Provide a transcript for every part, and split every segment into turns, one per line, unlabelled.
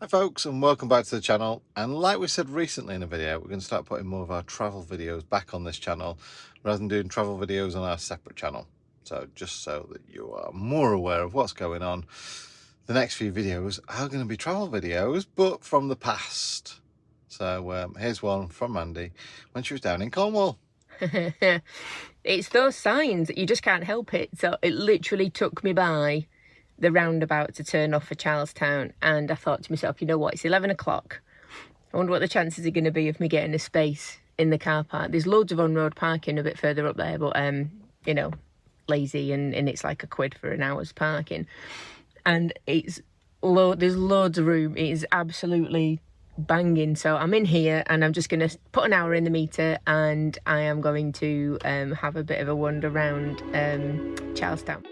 Hi folks, and welcome back to the channel. And like we said recently in a video, we're going to start putting more of our travel videos back on this channel rather than doing travel videos on our separate channel. So just so that you are more aware of what's going on, the next few videos are going to be travel videos but from the past. So here's one from Mandy when she was down in Cornwall.
It's those signs that you just can't help it. So it literally took me by the roundabout to turn off for Charlestown, and I thought to myself, you know what, it's 11 o'clock. I wonder what the chances are going to be of me getting a space in the car park. There's loads of on-road parking a bit further up there, but you know, lazy, and it's like £1 for an hour's parking, and there's loads of room. It is absolutely banging. So I'm in here and I'm just going to put an hour in the meter, and I am going to have a bit of a wander around Charlestown.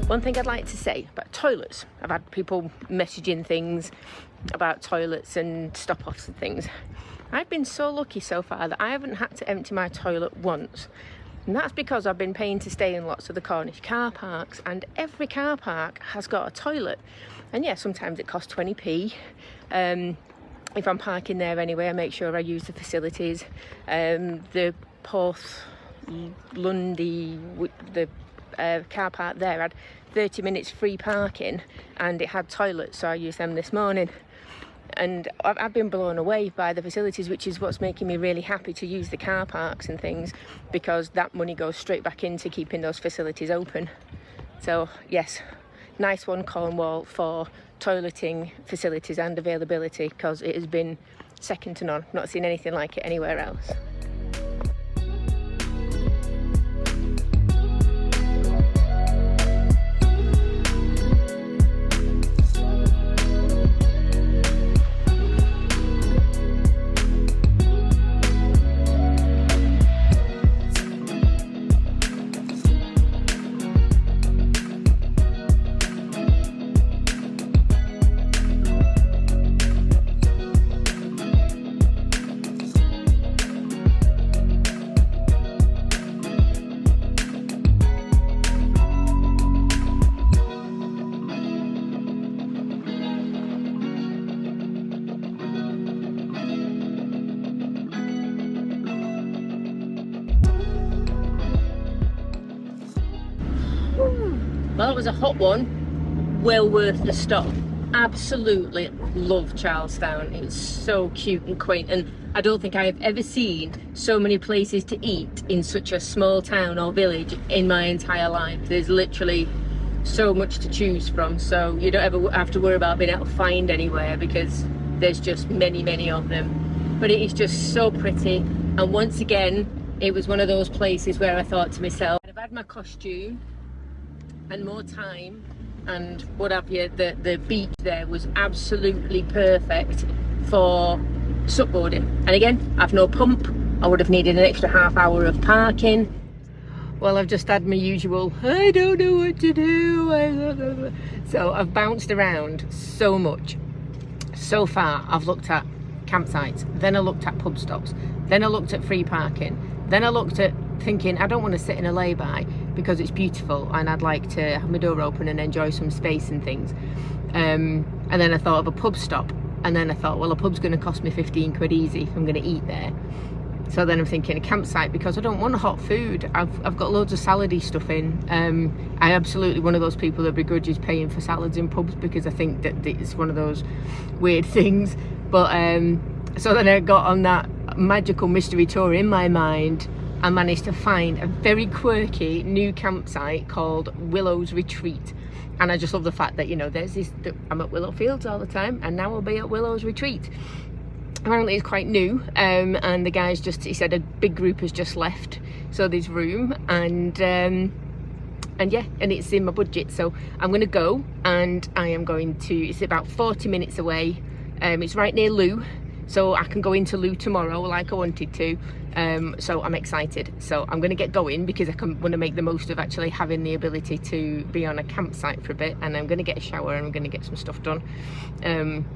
One thing I'd like to say about toilets, I've had people messaging things about toilets and stop-offs and things. I've been so lucky so far that I haven't had to empty my toilet once. And that's because I've been paying to stay in lots of the Cornish car parks, and every car park has got a toilet. And yeah, sometimes it costs 20p. If I'm parking there anyway, I make sure I use the facilities. The Porth Lundy, the car park there had 30 minutes free parking, and it had toilets, so I used them this morning. And I've been blown away by the facilities, which is what's making me really happy to use the car parks and things, because that money goes straight back into keeping those facilities open. So yes, nice one Cornwall for toileting facilities and availability, because it has been second to none. Not seen anything like it anywhere else. Well, it was a hot one, well worth the stop. Absolutely love Charlestown. It's so cute and quaint, and I don't think I have ever seen so many places to eat in such a small town or village in my entire life. There's literally so much to choose from, so you don't ever have to worry about being able to find anywhere, because there's just many of them. But it is just so pretty, and once again, it was one of those places where I thought to myself, I've had my costume and more time and what have you, the beach there was absolutely perfect for supboarding. And again, I've no pump. I would have needed an extra half hour of parking. Well, I've just had my usual, I don't know what to do. So I've bounced around so much. So far, I've looked at campsites, then I looked at pub stops, then I looked at free parking, then I looked at thinking I don't want to sit in a lay-by because it's beautiful and I'd like to have my door open and enjoy some space and things. And then I thought of a pub stop, and then I thought, well, a pub's going to cost me 15 quid easy if I'm going to eat there. So then I'm thinking a campsite, because I don't want hot food. I've got loads of salady stuff in. I absolutely one of those people that begrudges paying for salads in pubs, because I think that it's one of those weird things. But so then I got on that magical mystery tour in my mind. I managed to find a very quirky new campsite called Willow's Retreat. And I just love the fact that, you know, there's this, I'm at Willow Fields all the time, and now I'll be at Willow's Retreat. Apparently it's quite new, and the guys he said a big group has just left, so there's room, and yeah, and it's in my budget, so I'm going to go, and I am going to, it's about 40 minutes away, it's right near Loo, so I can go into Loo tomorrow like I wanted to, so I'm excited. So I'm going to get going, because I want to make the most of actually having the ability to be on a campsite for a bit, and I'm going to get a shower and I'm going to get some stuff done,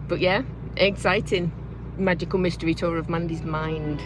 but yeah, exciting. Magical mystery tour of Mandy's mind.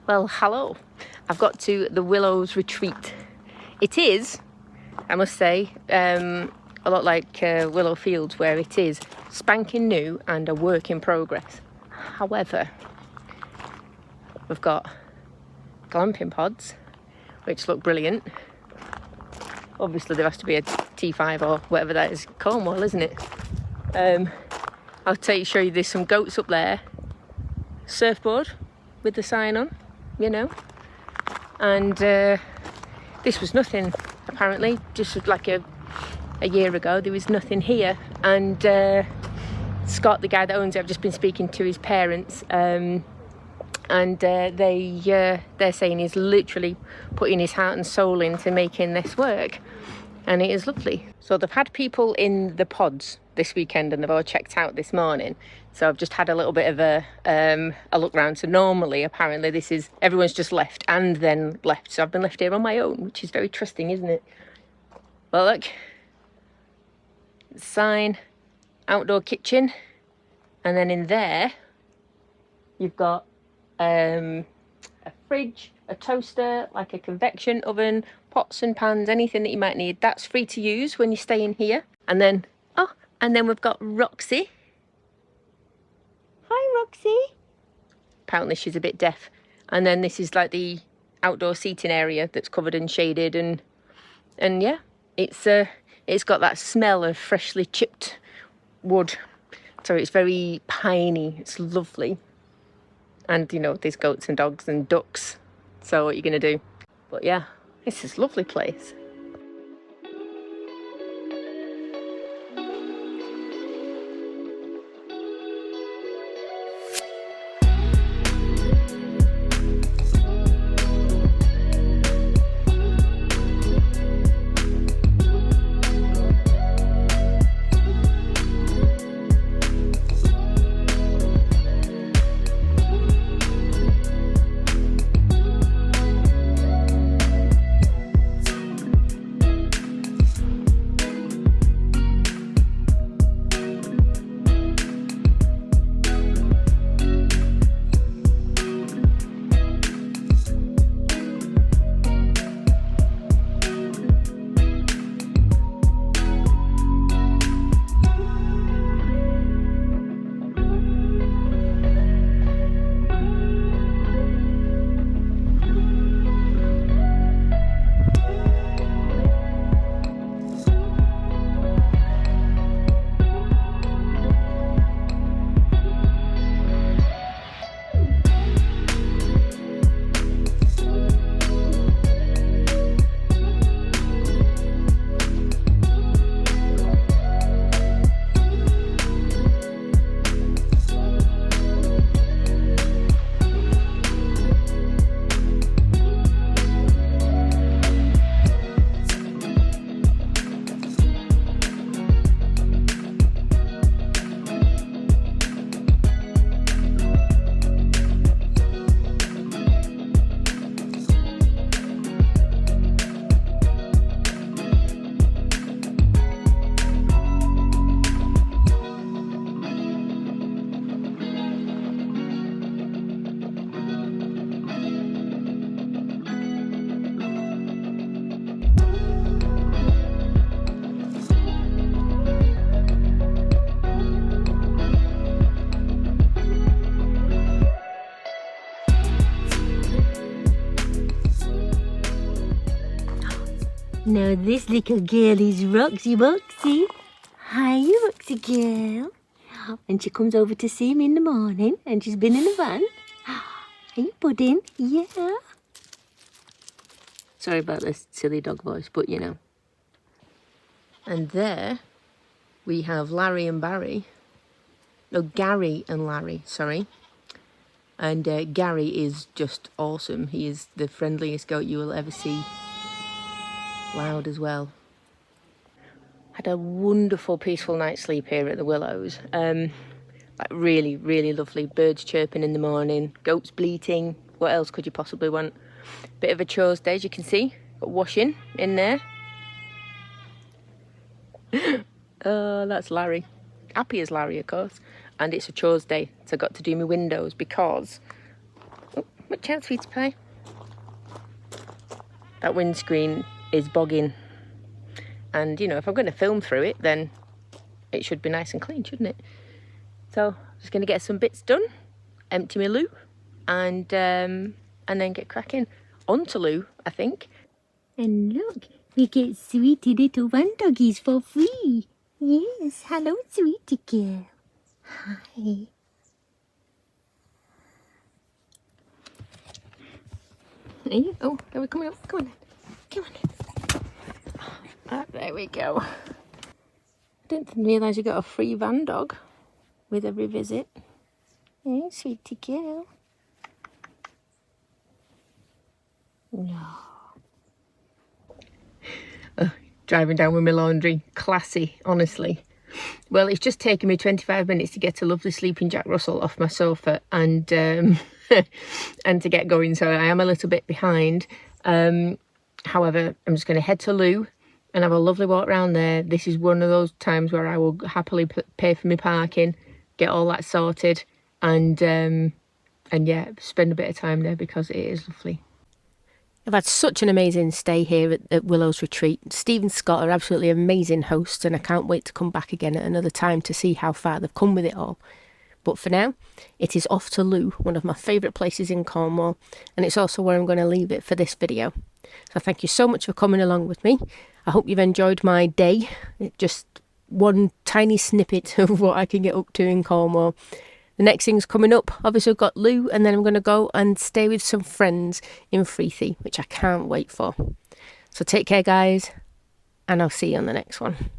Well, hello. I've got to the Willow's Retreat. It is, I must say, a lot like Willow Fields, where it is spanking new and a work in progress. However, we've got glamping pods, which look brilliant. Obviously there has to be a T5 or whatever that is, Cornwall, isn't it? I'll show you there's some goats up there, surfboard with the sign on, you know, and this was nothing apparently, just like a year ago there was nothing here. And Scott, the guy that owns it, I've just been speaking to his parents, and they're saying he's literally putting his heart and soul into making this work, and it is lovely. So they've had people in the pods this weekend and they've all checked out this morning, so I've just had a little bit of a look round. So normally apparently this is, everyone's just left and then left, so I've been left here on my own, which is very trusting, isn't it? Well, look, sign, outdoor kitchen, and then in there you've got a a fridge, a toaster, like a convection oven, pots and pans, anything that you might need. That's free to use when you're staying here. And then, oh, and then we've got Roxy. Hi, Roxy. Apparently she's a bit deaf. And then this is like the outdoor seating area that's covered and shaded, and yeah, it's got that smell of freshly chipped wood. So it's very piney, it's lovely. And you know, there's goats and dogs and ducks. So what are you gonna do? But yeah, this is a lovely place. Now this little girl is Roxy Boxy. Hi, Roxy girl. And she comes over to see me in the morning, and she's been in the van. Hey, pudding. Yeah. Sorry about this silly dog voice, but you know. And there we have Larry and Barry. No, Gary and Larry, sorry. And Gary is just awesome. He is the friendliest goat you will ever see. Loud as well. Had a wonderful peaceful night's sleep here at the Willows. Like really, really lovely. Birds chirping in the morning, goats bleating. What else could you possibly want? Bit of a chores day, as you can see. Got washing in there. Oh, that's Larry. Happy as Larry, of course. And it's a chores day, so I got to do my windows because... Oh, what chance for you to play? That windscreen is bogging. And, you know, if I'm going to film through it, then it should be nice and clean, shouldn't it? So, I'm just going to get some bits done, empty my loo, and then get cracking. Onto loo, I think. And look, we get sweetie little one doggies for free. Yes, hello, sweetie girl. Hi. Oh, are we coming up? Come on then. Come on then. Ah, there we go. I didn't realise you got a free van dog with every visit. Hey, sweetie girl. No. Driving down with my laundry. Classy, honestly. Well, it's just taken me 25 minutes to get a lovely sleeping Jack Russell off my sofa and and to get going, so I am a little bit behind. However, I'm just going to head to loo and have a lovely walk around there. This is one of those times where I will happily pay for my parking, get all that sorted, and And yeah, spend a bit of time there because it is lovely. I've had such an amazing stay here at Willow's Retreat. Steve and Scott are absolutely amazing hosts, and I can't wait to come back again at another time to see how far they've come with it all. But for now, it is off to Loo, one of my favourite places in Cornwall, and it's also where I'm going to leave it for this video. So thank you so much for coming along with me. I hope you've enjoyed my day. Just one tiny snippet of what I can get up to in Cornwall. The next thing's coming up. Obviously, I've got Lou, and then I'm going to go and stay with some friends in Freethie, which I can't wait for. So take care, guys, and I'll see you on the next one.